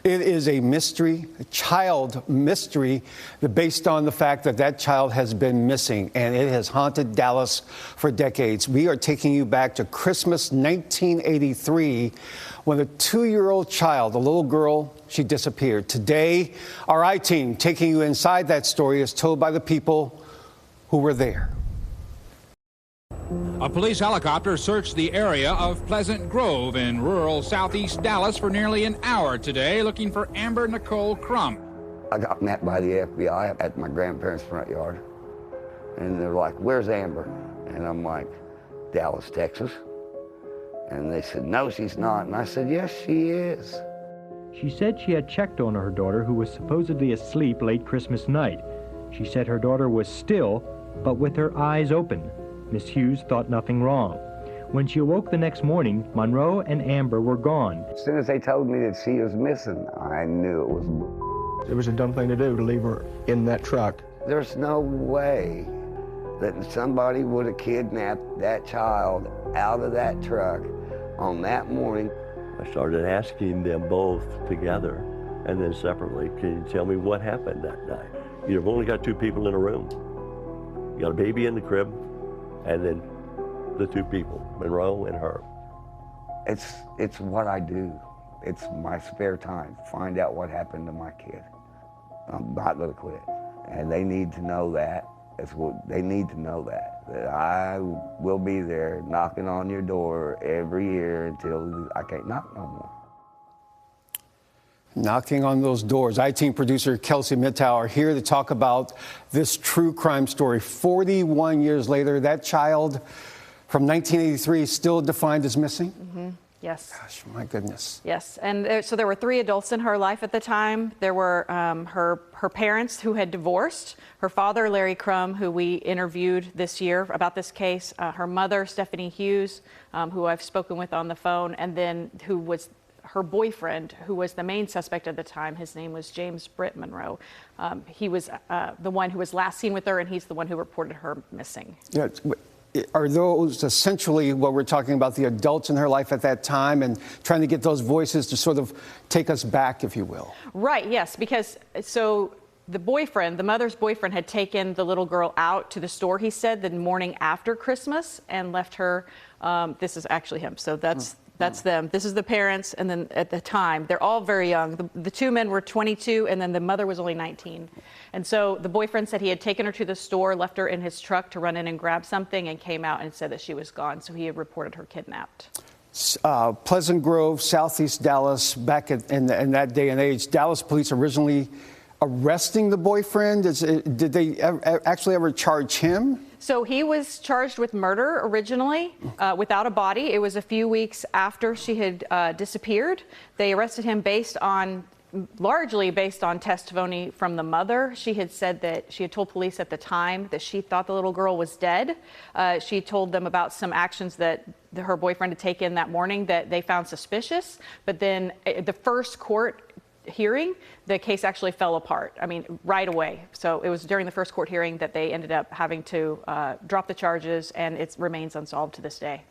It is a mystery, a child mystery, based on the fact that that child has been missing, and it has haunted Dallas for decades. We are taking you back to Christmas 1983, when a 2-year-old child, a little girl, she disappeared. Today, our I-Team taking you inside that story as told by the people who were there. A police helicopter searched the area of Pleasant Grove in rural southeast Dallas for nearly an hour today, looking for Amber Nicole Crum. I got met by the FBI at my grandparents' front yard, and they're like, "Where's Amber?" And I'm like, "Dallas, Texas." And they said, "No, she's not." And I said, "Yes, she is." She said she had checked on her daughter, who was supposedly asleep late Christmas night. She said her daughter was still, but with her eyes open. Miss Hughes thought nothing wrong. When she awoke the next morning, Monroe and Amber were gone. As soon as they told me that she was missing, I knew it was. It was a dumb thing to do, to leave her in that truck. There's no way that somebody would have kidnapped that child out of that truck on that morning. I started asking them both together and then separately, "Can you tell me what happened that night?" You've only got 2 people in a room. You got a baby in the crib, and then the 2 people, Monroe and her. It's what I do. It's my spare time, find out what happened to my kid. I'm not gonna quit. And they need to know that. They need to know that I will be there knocking on your door every year until I can't knock no more. Knocking on those doors. I-Team producer Kelsey Mittauer here to talk about this true crime story. 41 years later, that child from 1983 is still defined as missing? Mm-hmm. Yes. Gosh, my goodness. Yes, and so there were 3 adults in her life at the time. There were her parents who had divorced, her father, Larry Crum, who we interviewed this year about this case, her mother, Stephanie Hughes, who I've spoken with on the phone, and then who was her boyfriend, who was the main suspect at the time. His name was James Britt Monroe. He was the one who was last seen with her, and he's the one who reported her missing. Yeah. Are those essentially what we're talking about, the adults in her life at that time, and trying to get those voices to sort of take us back, if you will? Right, yes, because so the boyfriend, the mother's boyfriend, had taken the little girl out to the store, he said, the morning after Christmas and left her. This is actually him, so that's them. This is the parents, and then at the time, they're all very young. The 2 men were 22, and then the mother was only 19. And so the boyfriend said he had taken her to the store, left her in his truck to run in and grab something, and came out and said that she was gone. So he had reported her kidnapped. Pleasant Grove, southeast Dallas, back in that day and age, Dallas police originally arresting the boyfriend. Did they actually ever charge him? So he was charged with murder originally, without a body. It was a few weeks after she had disappeared. They arrested him largely based on testimony from the mother. She had said that she had told police at the time that she thought the little girl was dead. She told them about some actions that her boyfriend had taken that morning that they found suspicious. But then the first court hearing, the case actually fell apart. I mean, right away. So it was during the first court hearing that they ended up having to drop the charges, and it remains unsolved to this day.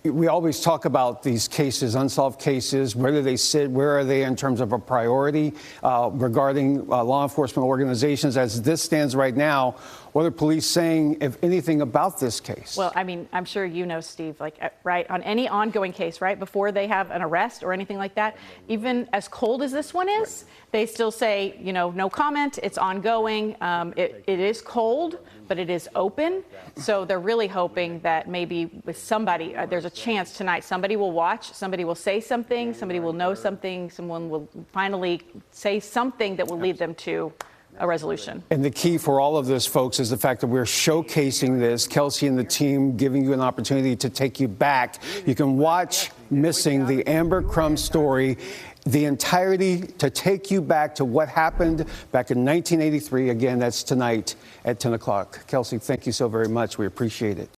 We always talk about these cases, unsolved cases, where do they sit, where are they in terms of a priority regarding law enforcement organizations. As this stands right now, what are police saying, if anything, about this case? Well, I mean, I'm sure you know, Steve, like, right, on any ongoing case, right, before they have an arrest or anything like that, even as cold as this one is, they still say, you know, no comment, it's ongoing. It is cold, but it is open. So they're really hoping that maybe with somebody, there's a chance tonight, somebody will watch, somebody will say something, somebody will know something, someone will finally say something that will lead them to a resolution. And the key for all of this, folks, is the fact that we're showcasing this. Kelsey and the team giving you an opportunity to take you back. You can watch Missing, the Amber Crum story, the entirety, to take you back to what happened back in 1983. Again, that's tonight at 10 o'clock. Kelsey, thank you so very much. We appreciate it.